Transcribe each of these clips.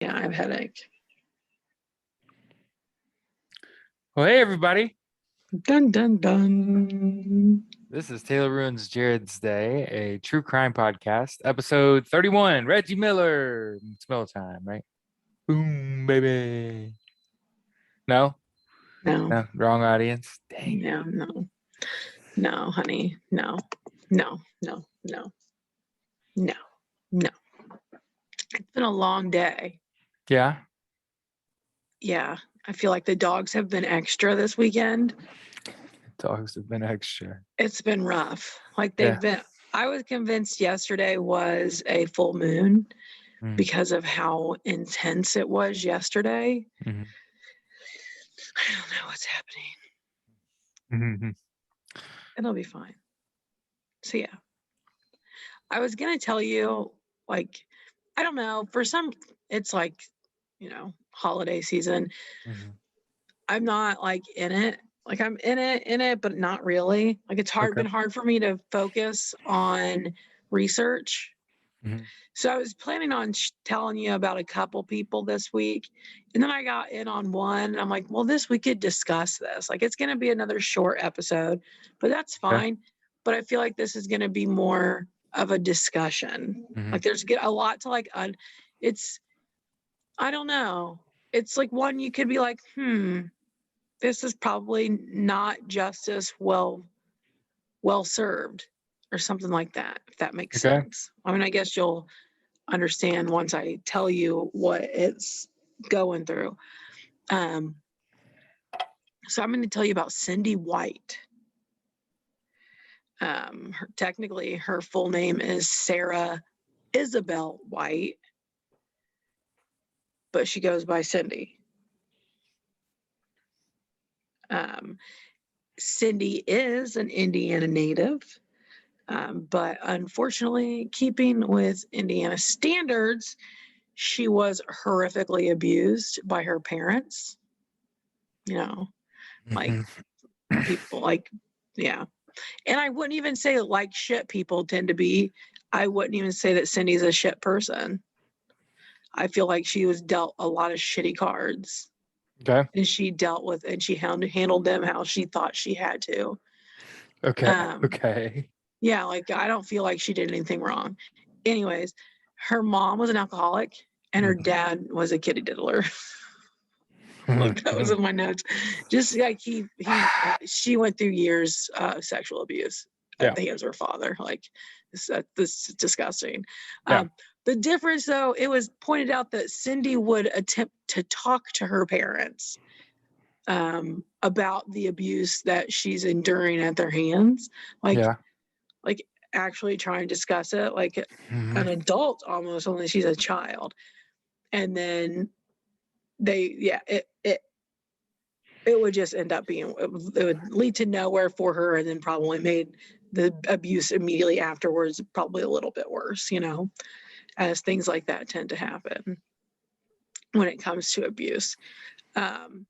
Yeah, I have a headache. Well, hey, everybody. Dun dun dun. This is Taylor Ruins Jared's Day, a true crime podcast, episode 31. Reggie Miller. It's Miller time, right? Boom, baby. No, No, no, wrong audience. Dang. no, no, no, honey. No, no, no, no, no, no. It's been a long day. Yeah. Yeah, I feel like the dogs have been extra this weekend. Dogs have been extra. It's been rough. Like they've Yeah. been, I was convinced yesterday was a full moon Mm, because of how intense it was yesterday. mhm, I don't know what's happening. mhm. It'll be fine. So, yeah, I was going to tell you, like, I don't know, for some, it's like, holiday season. Mhm. I'm not like in it. Like I'm in it, but not really. Like it's Okay. been hard for me to focus on research. Mhm. So I was planning on telling you about a couple people this week. And then I got in on one. And I'm like, well, we could discuss this. Like it's going to be another short episode, but that's Okay. fine. But I feel like this is going to be more of a discussion. Mhm. Like there's a lot to like, it's, I don't know. It's like one you could be like, this is probably not justice well served or something like that, if that makes Okay. sense. I mean, I guess you'll understand once I tell you what it's going through. Um, so I'm going to tell you about Cindy White. Technically, her full name is Sarah Isabel White, but she goes by Cindy. Um, Cindy is an Indiana native, but unfortunately, keeping with Indiana standards, she was horrifically abused by her parents. You know, like Mhm. people, like, yeah. And I wouldn't even say like shit people tend to be. I wouldn't even say that Cindy's a shit person. I feel like she was dealt a lot of shitty cards Okay. and she dealt with and she handled them how she thought she had to. Okay. Um, Okay. yeah, like I don't feel like she did anything wrong. Anyways, her mom was an alcoholic and her Mhm. dad was a kitty diddler. Look, that was in my notes. Just like she went through years of sexual abuse at Yeah. the hands of her father. Like this is disgusting. Yeah. The difference, though, it was pointed out that Cindy would attempt to talk to her parents about the abuse that she's enduring at their hands. Like, Yeah. like actually try and discuss it like Mhm. an adult almost, only she's a child. And then it would just end up being it would lead to nowhere for her and then probably made the abuse immediately afterwards probably a little bit worse, as things like that tend to happen when it comes to abuse. um,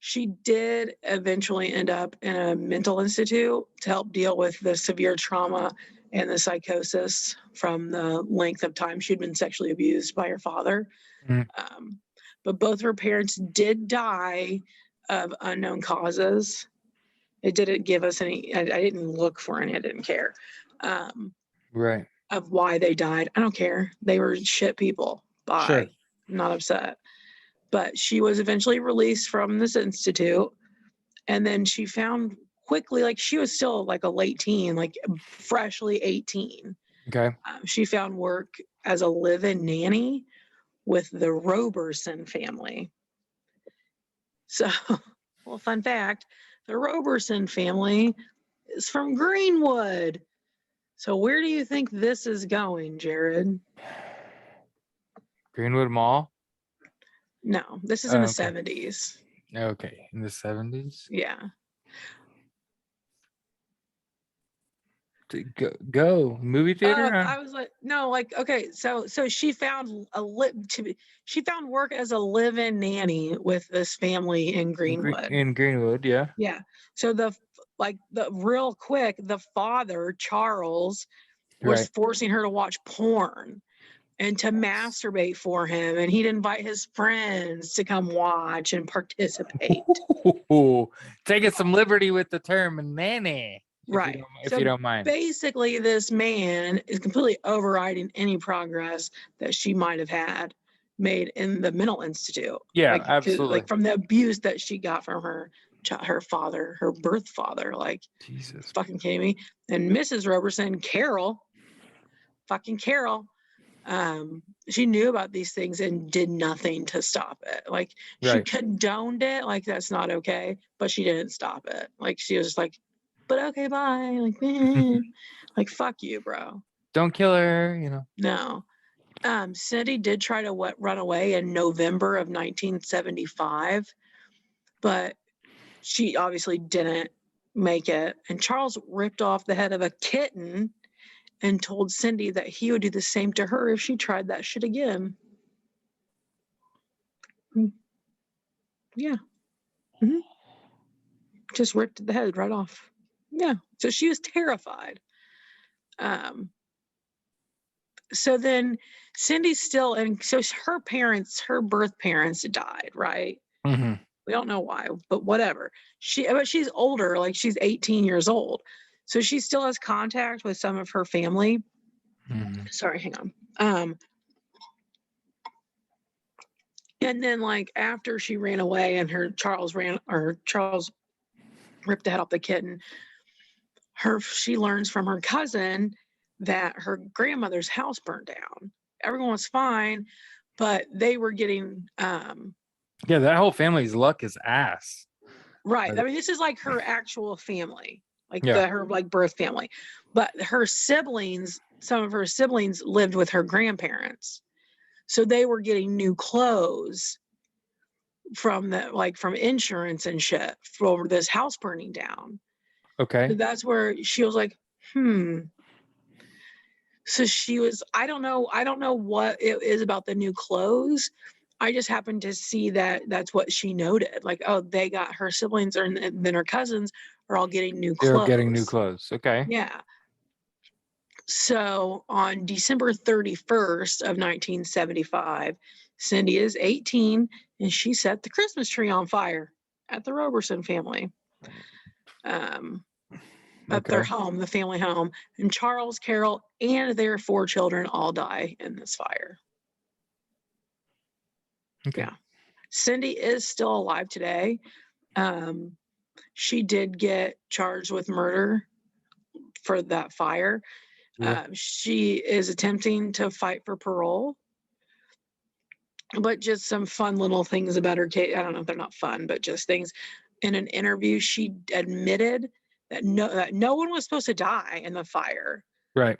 she did eventually end up in a mental institute to help deal with the severe trauma and the psychosis from the length of time she'd been sexually abused by her father. Mhm. um, but both her parents did die of unknown causes. It didn't give us any. I didn't look for any. I didn't care Right. of why they died. I don't care. They were shit people. Sure. Bye. I'm not upset. But she was eventually released from this institute, and then she found quickly, like she was still like a late teen, like freshly 18. Okay. She found work as a live-in nanny with the Roberson family. So, well, fun fact, the Roberson family is from Greenwood. So where do you think this is going, Jared? Greenwood Mall. No, this is in Oh, the okay. 70s. Okay. In the 70s. Yeah. Go. Movie theater, huh? I was like, no, like, okay, so she found she found work as a live-in nanny with this family in Greenwood. In Greenwood, yeah. Yeah. So the real quick, the father, Charles, was Right. forcing her to watch porn and to masturbate for him, and he'd invite his friends to come watch and participate. Taking some liberty with the term nanny, Right. if you don't mind. Basically, this man is completely overriding any progress that she might have had made in the mental institute. Yeah, absolutely. Like from the abuse that she got from her father, her birth father. Like, Jesus. fucking kidding me? And Mrs. Roberson, Carol, she knew about these things and did nothing to stop it. Like, she condoned it, like that's not okay, but she didn't stop it. Like, she was just like, but okay, bye. Like, like, fuck you, bro. Don't kill her, No. Cindy did try to run away in November of 1975, but she obviously didn't make it. And Charles ripped off the head of a kitten and told Cindy that he would do the same to her if she tried that shit again. Yeah. Mm-hmm. Just ripped the head right off. Yeah. So she was terrified. So then Cindy's still, and so her birth parents died, right? Mm-hmm. We don't know why, but whatever. But she's older, like she's 18 years old. So she still has contact with some of her family. Mm-hmm. Sorry, hang on. And then, like, after she ran away and Charles ripped the head off the kitten, she learns from her cousin that her grandmother's house burned down. Everyone was fine, but they were getting yeah, that whole family's luck is ass. Right. I mean, this is like her actual family, like Yeah. her like birth family. But some of her siblings lived with her grandparents. So they were getting new clothes from insurance and shit for this house burning down. Okay. So that's where she was like, So I don't know what it is about the new clothes. I just happened to see that that's what she noted. Like, oh, they got her siblings and then her cousins are all getting new clothes. They're getting new clothes. Okay. Yeah. So on December 31st of 1975, Cindy is 18 and she set the Christmas tree on fire at the Roberson family. At their home, the family home. And Charles, Carol, and their 4 children all die in this fire. Okay. Yeah. Cindy is still alive today. She did get charged with murder for that fire. Yeah. She is attempting to fight for parole. But just some fun little things about her case. I don't know if they're not fun, but just things. In an interview, she admitted that no one was supposed to die in the fire. Right.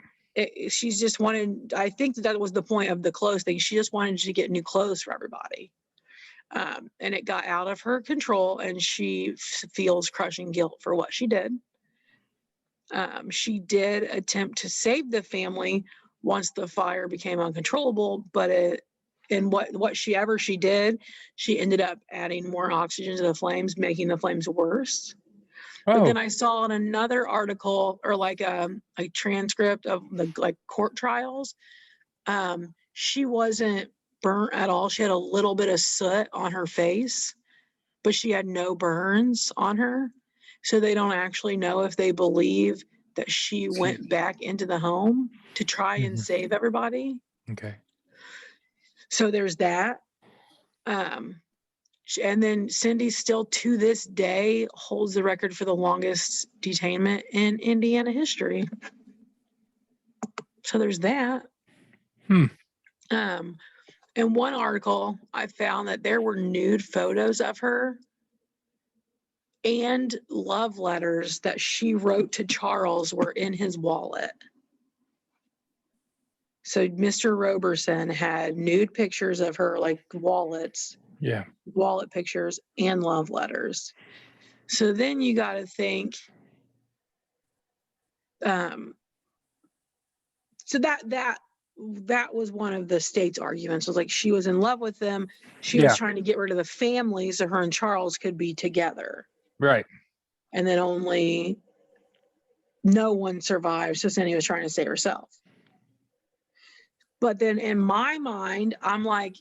She's just wanted, I think that was the point of the clothes thing. She just wanted to get new clothes for everybody. And it got out of her control, and she feels crushing guilt for what she did. She did attempt to save the family once the fire became uncontrollable, but what she did, she ended up adding more oxygen to the flames, making the flames worse. But then I saw in another article, or like a transcript of the court trials, she wasn't burnt at all. She had a little bit of soot on her face, but she had no burns on her. So they don't actually know if they believe that she went back into the home to try and save everybody. Okay. So there's that. And then Cindy still to this day holds the record for the longest detainment in Indiana history. So there's that. In one article, I found that there were nude photos of her and love letters that she wrote to Charles were in his wallet. So Mr. Roberson had nude pictures of her, like wallets. Yeah. Wallet pictures and love letters. So then you got to think, so that was one of the state's arguments, was like she was in love with them. She was trying to get rid of the family so her and Charles could be together. Right. And then only no one survived. So Cindy was trying to save herself. But then in my mind, I'm like,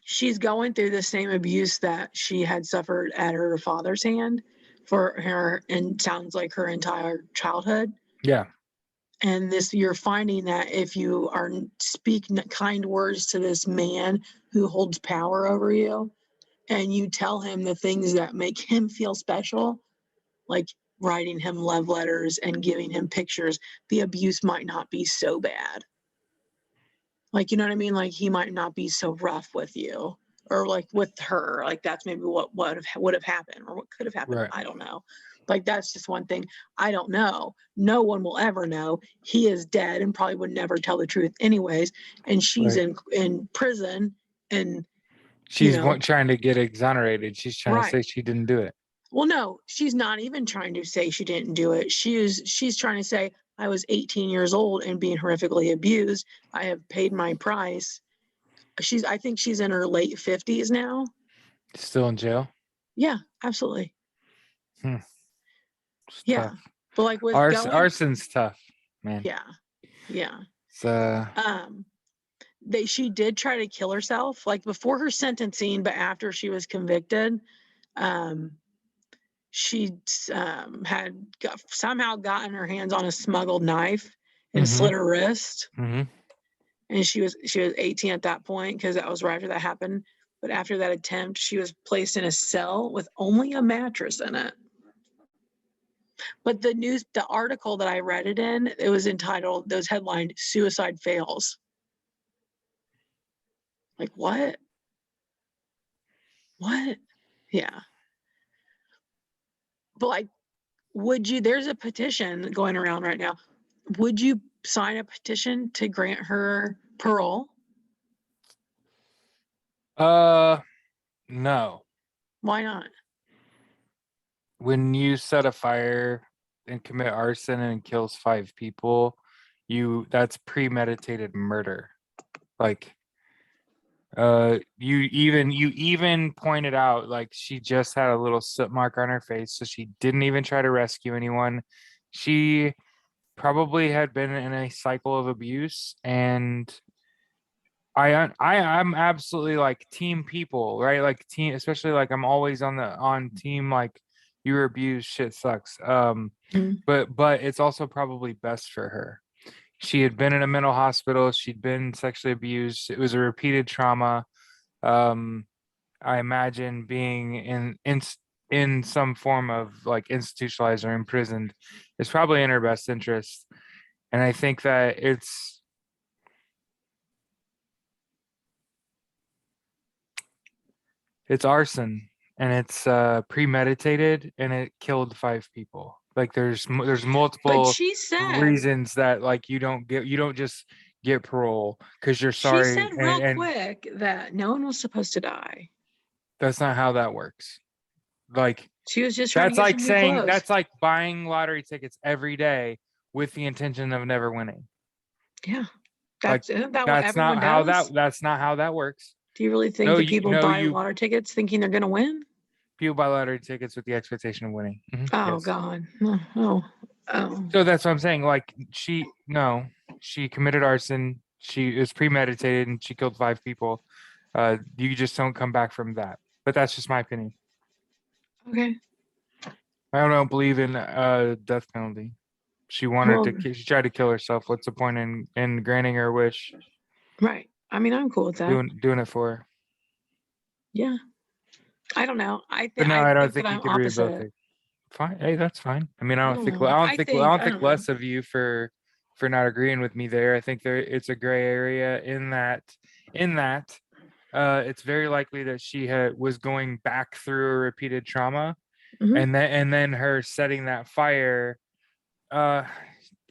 she's going through the same abuse that she had suffered at her father's hand for her, and sounds like her entire childhood. Yeah. And this, you're finding that if you are speak kind words to this man who holds power over you, and you tell him the things that make him feel special, like writing him love letters and giving him pictures, the abuse might not be so bad. Like, you know what I mean? Like, he might not be so rough with you, or like with her. Like, that's maybe what would have happened, or what could have happened. Right. I don't know. Like, that's just one thing. I don't know. No one will ever know. He is dead and probably would never tell the truth anyways. And she's Right. in prison, and She's trying to get exonerated. She's trying to right. say she didn't do it. Well, no, she's not even trying to say she didn't do it. She's trying to say, I was 18 years old and being horrifically abused. I have paid my price. I think she's in her late 50s now. Still in jail? Yeah, absolutely. It's Yeah. tough. But like with arson's tough, man. Yeah. Yeah. It's she did try to kill herself, like before her sentencing, but after she was convicted, she had somehow gotten her hands on a smuggled knife and slit her wrist. And she was 18 at that point, because that was right after that happened. But after that attempt, she was placed in a cell with only a mattress in it. But the article that I read it in, it was entitled, those headlined, "Suicide Fails." Like, what? What? Yeah. But like, there's a petition going around right now. Would you sign a petition to grant her parole? no. Why not? When you set a fire and commit arson and kills 5 people, that's premeditated murder. Like, you even pointed out, like, she just had a little soot mark on her face, so she didn't even try to rescue anyone. She probably had been in a cycle of abuse, and I'm absolutely like team people, right? Like team, especially like I'm always on team, like, you were abused, shit sucks. But it's also probably best for her. She had been in a mental hospital, she'd been sexually abused, it was a repeated trauma. I imagine being in some form of like institutionalized or imprisoned is probably in her best interest. And I think that it's arson, and it's premeditated, and it killed 5 people. Like, there's But multiple she said, reasons that, like, you don't just get parole because you're she sorry, said real and quick that no one was supposed to die. that's not how that works. Like, She was just trying to get some new clothes. that's like buying lottery tickets every day with the intention of never winning. Yeah. Like, Isn't that what everyone does? That's not how that works. Do you really think that people buy lottery tickets thinking they're going to win? People buy lottery tickets with the expectation of winning. Oh, yes. God. Oh. So that's what I'm saying. Like, she committed arson. She is premeditated, and she killed 5 people. You just don't come back from that. But that's just my opinion. Okay. I don't believe in death penalty. She tried to kill herself. What's the point in granting her wish? Right. I mean, I'm cool with that. Doing it for her. Yeah. I don't know. I don't think that you I'm could read both. opposite. Fine. Hey, that's fine. I mean, I don't think less of you for not agreeing with me there. I think it's a gray area in that it's very likely that she was going back through a repeated trauma, and then her setting that fire.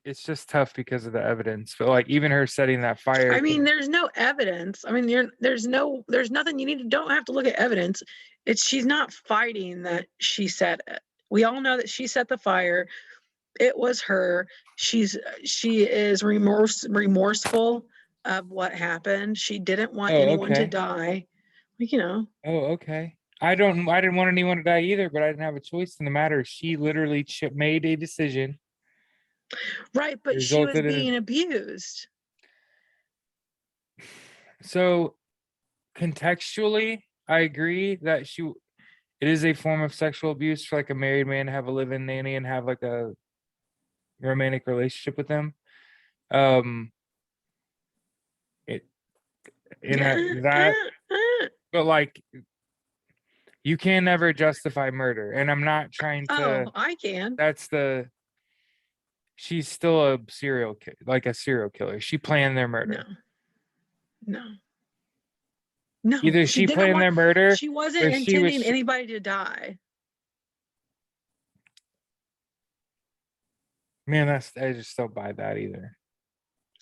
It's just tough because of the evidence. But like, even her setting that fire. I mean, there's no evidence. I mean, there's nothing. Don't have to look at evidence. She's not fighting that she set it. We all know that she set the fire. It was her. She is remorseful of what happened. She didn't want anyone to die. Like, Oh, okay. I didn't want anyone to die either, but I didn't have a choice in the matter. She literally made a decision. Right, but she was being abused. So contextually, I agree that it is a form of sexual abuse for like a married man to have a live-in nanny and have like a romantic relationship with them. It in that, but like you can never justify murder, and I'm not trying to. Oh, I can. That's the. She's still a like a serial killer. She planned their No, murder. no, no. Either She she didn't planned want. their murder, She wasn't or she intending was. anybody to die. Man, I just don't buy that either.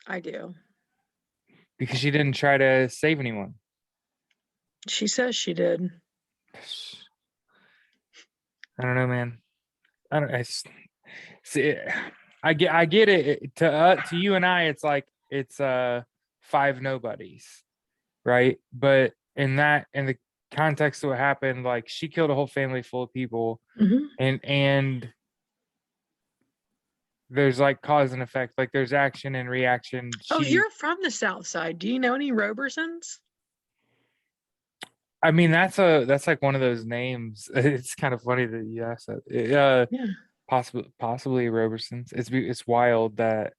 I do. Because she didn't try to save anyone. She says she did. I don't know, man. I don't. See, I get it. To you and I, it's like it's five nobodies, right? But in the context of what happened, like she killed a whole family full of people, Mm-hmm. and there's like cause and effect, like there's action and reaction. Oh, you're from the South Side. Do you know any Robersons? I mean, that's like one of those names. It's kind of funny that you asked that. Yeah. Possibly Robersons. It's wild that.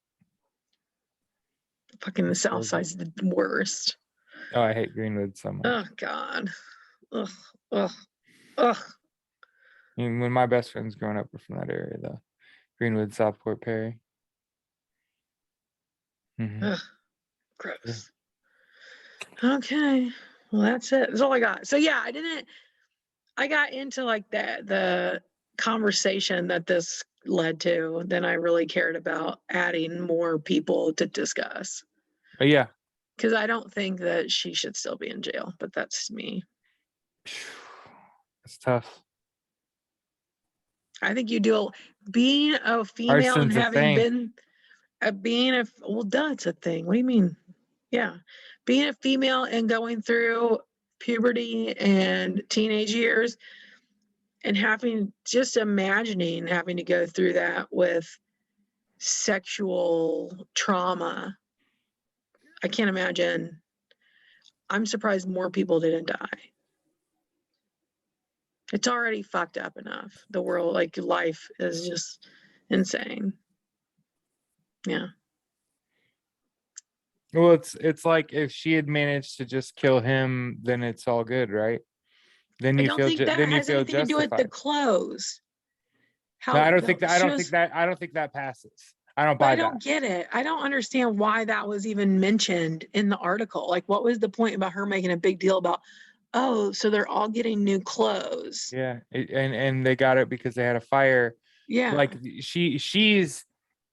Fucking the South Side's the worst. Oh, I hate Greenwood so much. Oh God. Ugh. Ugh. Ugh. I mean, when my best friends growing up were from that area, though. Greenwood, Southport, Perry. Ugh. Gross. Okay. Well, that's it. That's all I got. So yeah, I got into like the conversation that this led to, then I really cared about adding more people to discuss. But yeah. Because I don't think that she should still be in jail, but that's me. It's tough. I think you do being a female and having been it's a thing. What do you mean? Yeah. Being a female and going through puberty and teenage years and imagining having to go through that with sexual trauma. I can't imagine. I'm surprised more people didn't die. It's already fucked up enough. The world, like life is just insane. Yeah. Well, it's like if she had managed to just kill him, then it's all good, right? Then I you don't feel think that then you has feel anything to do with the justified. clothes. No, How I don't think that I don't think that passes. I don't buy I that. don't get it. I don't understand why that was even mentioned in the article. Like, what was the point about her making a big deal about, oh, so they're all getting new clothes? Yeah, and they got it because they had a fire. Yeah. Like she's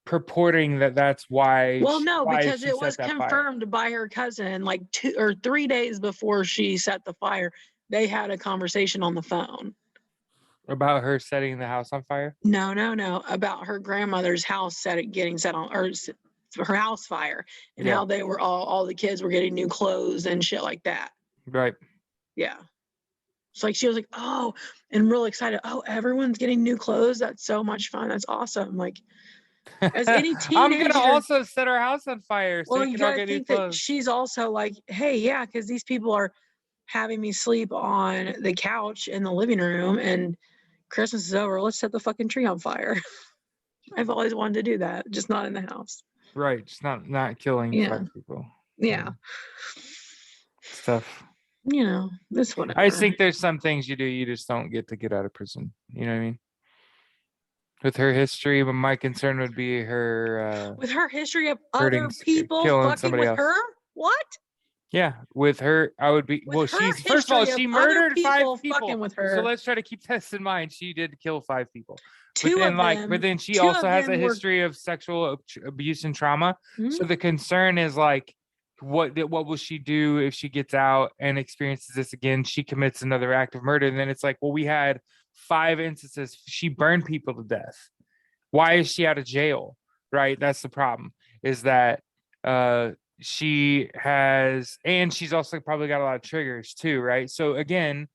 purporting that that's why. Well, no, because it was set that confirmed by her cousin like 2 or 3 days before she set the fire. They had a conversation on the phone. About her setting the house on fire? No, about her grandmother's house getting set on, or her house fire, and how they were all the kids were getting new clothes and shit like that. Right. Yeah. It's like she was like, oh, and real excited. Oh, everyone's getting new clothes. That's so much fun. That's awesome. Like, as any teenager, I'm gonna also set our house on fire. So well, you you can all gotta get new think that clothes. she's also like, hey, yeah, because these people are having me sleep on the couch in the living room, and Christmas is over. Let's set the fucking tree on fire. I've always wanted to do that, just not in the house. Right, just not killing 5 people. Yeah. Stuff. You know, this whatever. I think there's some things you do, you just don't get to get out of prison. You know what I mean? With her history, but my concern would be her with her history of other people fucking with her. What? Yeah, with her, I would be. Well, she's first of all, she murdered 5 people. Fucking with her. So let's try to keep this in mind. She did kill 5 people. But then she 2 also has a history of sexual abuse and trauma. Mm-hmm. So the concern is like, what will she do if she gets out and experiences this again? She commits another act of murder, and then it's like, well, we had 5 instances. She burned people to death. Why is she out of jail? Right? That's the problem. Is that she has, and she's also probably got a lot of triggers too, right? So again,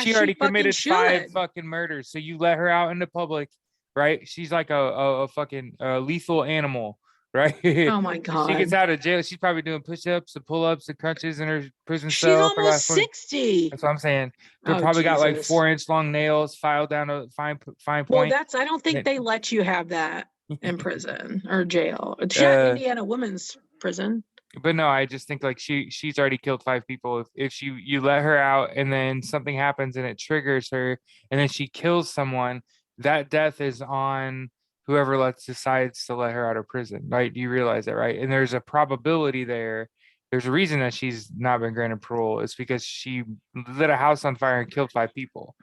she already committed 5 fucking murders. So you let her out into public, right? She's like a fucking lethal animal, right? Oh my She gets God. out of jail. She's probably doing push-ups and pull-ups and crunches in her prison She's cell. almost 60. That's what I'm saying. They Oh, probably got like Jesus. 4-inch long nails filed down a fine Well, point. I don't think And they let you have that in prison or jail. It's uh, Indiana women's prison. but no, I just think like she's already killed 5 people. If you let her out and then something happens and it triggers her and then she kills someone, that death is on whoever decides to let her out of prison, right? Do you realize that, right? And there's a probability there. There's a reason that she's not been granted parole. It's because she lit a house on fire and killed 5 people.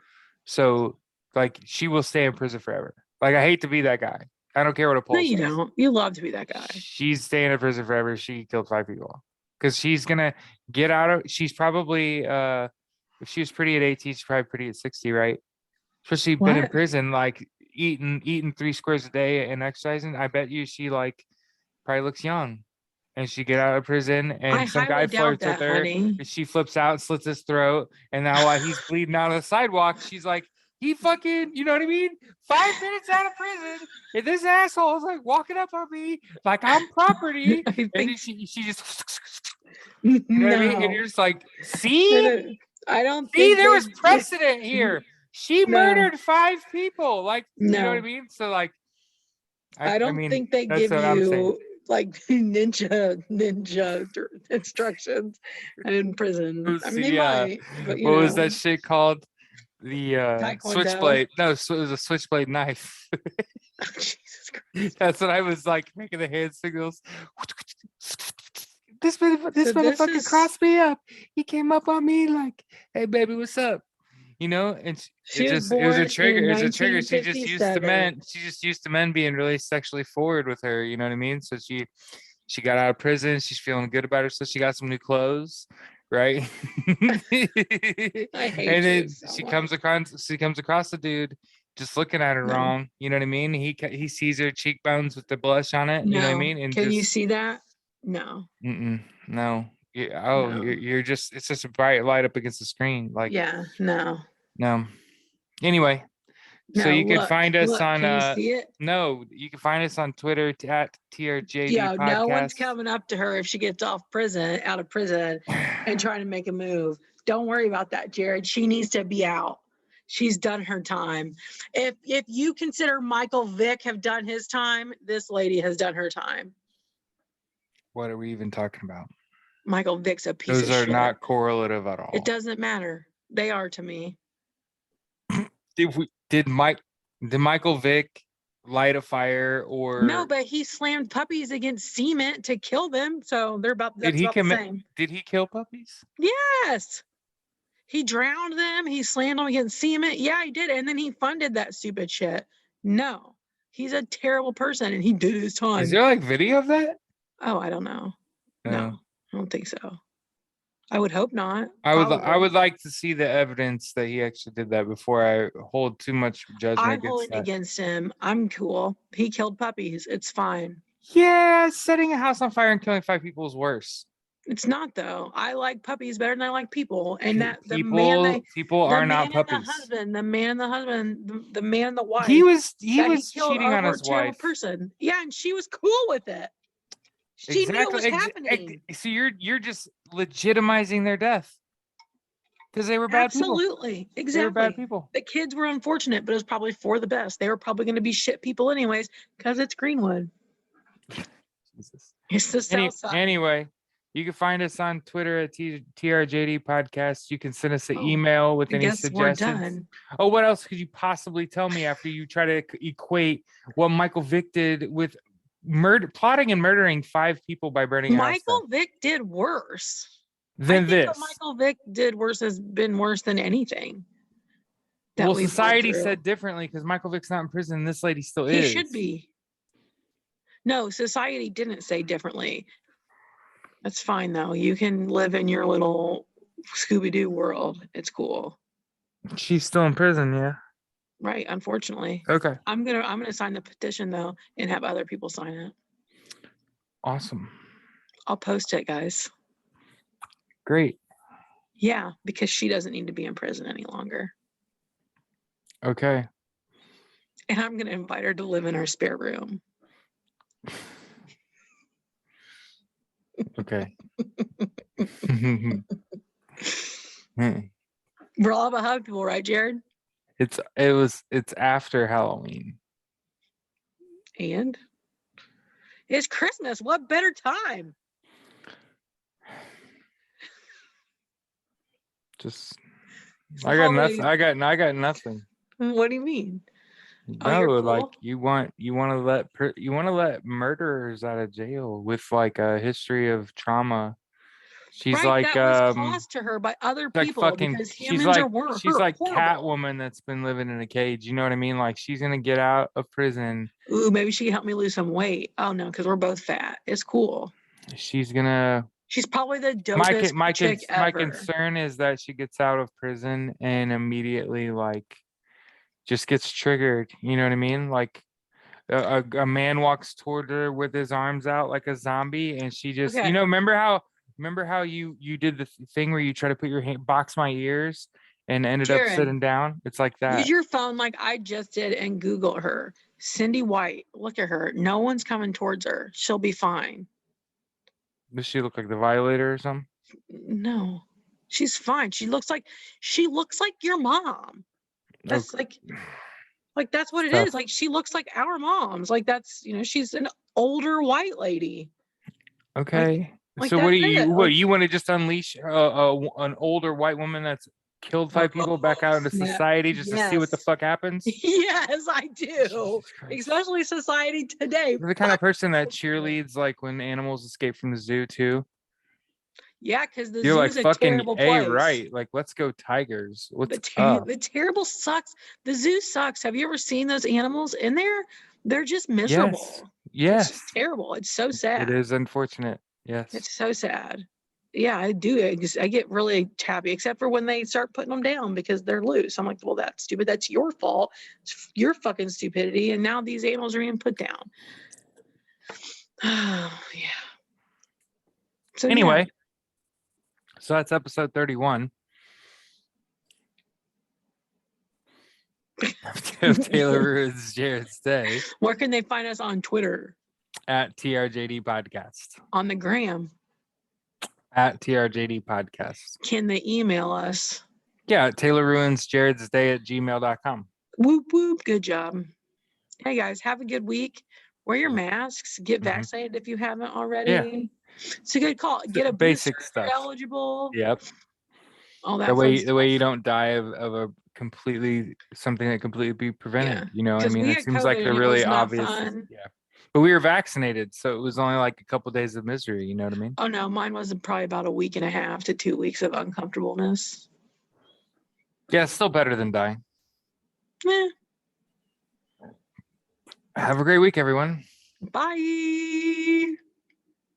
So like she will stay in prison forever. Like I hate to be that guy. I don't care what a No, poll you says. don't. You love to be that guy. She's staying in prison forever. She killed 5 people because she's gonna get out of. She's probably if she was pretty at 18, she's probably pretty at 60, right? Especially been in What? prison, like eating 3 squares a day and exercising. I bet you she like probably looks young, and she get out of prison, I and some guy highly doubt flirts with that, her, honey. and she flips out, slits his throat, and now while he's bleeding out on the sidewalk, she's like, he fucking, you know what I mean? 5 minutes out of prison, and this asshole is like walking up on me like I'm property, I and then think she just, you know what I mean? And no. you're just like, No, see, no. I don't see, think there they was precedent here. She no. murdered 5 people, like, you know what I No. mean? So like, I I don't mean, think they that's give what I'm saying. you like instructions in prison. I mean, they Yeah, might, but what was that shit called? The Taekwondo. switchblade. No, so it was a switchblade knife. Jesus Christ. That's what I was like making the hand signals. This So this motherfucker is crossed me up. He came up on me like, "Hey, baby, what's up?" You know, and she was it was a born trigger. in It was a trigger. She just used to 1957. men. She just used to men being really sexually forward with her. You know what I mean? So she got out of prison. She's feeling good about herself. She got some new clothes, right? I And hate you then so she much. comes across the dude just looking at her No, wrong. You know what I mean? He sees her cheekbones with the blush on it. You know what I no. mean? And Can you just see that? No, no. no. You're just it's just a bright light up against the screen. Like Yeah, no, no. Anyway, so no. you can find us Look. on Can you see it? no, you can find us on Twitter at TRJD Yeah, no one's Podcast. coming up to her if she gets out of prison and trying to make a move. Don't worry about that, Jared. She needs to be out. She's done her time. If you consider Michael Vick have done his time, this lady has done her time. What are we even talking about? Michael Vick's a piece Those of are shit. not correlative at all. It doesn't matter. They are to me. Did Michael Vick light a fire or No, but he slammed puppies against cement to kill them. So that's about the same. did he kill puppies? Yes. He drowned them. He slammed them against cement. Yeah, he did. And then he funded that stupid shit. No, he's a terrible person and he did his time. Is there like video of that? Oh, I don't know. No, I don't think so. I would hope not. I would like to see the evidence that he actually did that before I hold too much judgment I'm against holding that. against him. I'm cool. He killed puppies. It's fine. Yeah, setting a house on fire and killing 5 people is worse. It's not though. I like puppies better than I like people. And that people are not and puppies. the man and the husband, the man and the wife. He was killed cheating on his wife. Person. Yeah, and she was cool with it. She knew it was happening. So you're just legitimizing their death because they were bad people. Absolutely, exactly. They were bad people. The kids were unfortunate, but it was probably for the best. They were probably going to be shit people anyways because it's Greenwood. Jesus. It's the South Side. Anyway, you can find us on Twitter at TRJD Podcast. You can send us an email with any suggestions. We're done. Oh, what else could you possibly tell me after you try to equate what Michael Vick did with plotting and murdering 5 people by burning a house down? Michael Vick did worse. Than this. What Michael Vick did worse has been worse than anything. Well, society said differently because Michael Vick's not in prison. This lady still is. He should be. No, society didn't say differently. That's fine though. You can live in your little Scooby-Doo world. It's cool. She's still in prison, yeah. Right, unfortunately. Okay. I'm gonna sign the petition though and have other people sign it. Awesome. I'll post it, guys. Great. Yeah, because she doesn't need to be in prison any longer. Okay. And I'm gonna invite her to live in our spare room. Okay. We're all about hug people, right, Jared? It's after Halloween. And it's Christmas. What better time? Just It's I got holiday. nothing. I got nothing. What do you mean? Oh, No, you're like cool. you want to let murderers out of jail with like a history of trauma. She's Right, like that was caused to her by other people because humans weren't she's hurt. like Horrible. Catwoman that's been living in a cage. You know what I mean? Like she's gonna get out of prison. Ooh, maybe she can help me lose some weight. Oh no, because we're both fat. It's cool. She's gonna She's probably the dopest chick my ever. concern is that she gets out of prison and immediately like just gets triggered. You know what I mean? Like a man walks toward her with his arms out like a zombie, and she just, Okay, remember how you did the thing where you try to put your hand box my ears and ended up Jared, sitting down. It's like use that. your phone like I just did and Google her. Cindy White. Look at her. No one's coming towards her. She'll be fine. Does she look like the Violator or something? No, she's fine. She looks like your mom. Oh, That's like that's what it's it tough. is. Like she looks like our moms. Like that's she's an older white lady. Like Okay. like So that's it. what Like do you want to just unleash an older white woman that's killed oh 5 people back out into snap. society just to see what the Yes. fuck happens? Yes, I do. Jesus Christ. Especially society today. You're the kind of person that cheerleads like when animals escape from the zoo too. Yeah, because the You're zoo like is a fucking terrible A place. right. Like let's go Tigers. The What's ter- up? the terrible sucks. The zoo sucks. Have you ever seen those animals in there? They're just Yes. miserable. It's Yes. just terrible. It's so It sad. is unfortunate. Yes. It's so sad. Yeah, I do. I get really happy, except for when they start putting them down because they're loose. I'm like, well, that's stupid. That's your fault. It's your fucking stupidity. And now these animals are being put down. Oh, yeah. So, yeah. Anyway, so that's episode 31 of Taylor Ruiz Jared's Day Where can they find us on Twitter? at TRJD Podcast. On the gram? At TRJD Podcast. Can they email us? Yeah, Taylor Ruins Jared's Day at gmail.com. Whoop, whoop. Good job. Hey, guys, have a good week. Wear your masks. Get vaccinated if you haven't already. Yeah. It's a good call. Get a Basic booster if stuff. you're eligible. Yep. All that The fun way stuff. you don't die of a completely something that completely be prevented. Yeah. You know, I Because mean, we it had seems like COVID the and it was really not obvious. fun. Yeah. But we were vaccinated, so it was only like a couple days of misery, you know what I mean? Oh no, mine was probably about a week and a half to 2 weeks of uncomfortableness. Yeah, it's still better than dying. Eh. Have a great week, everyone. Bye.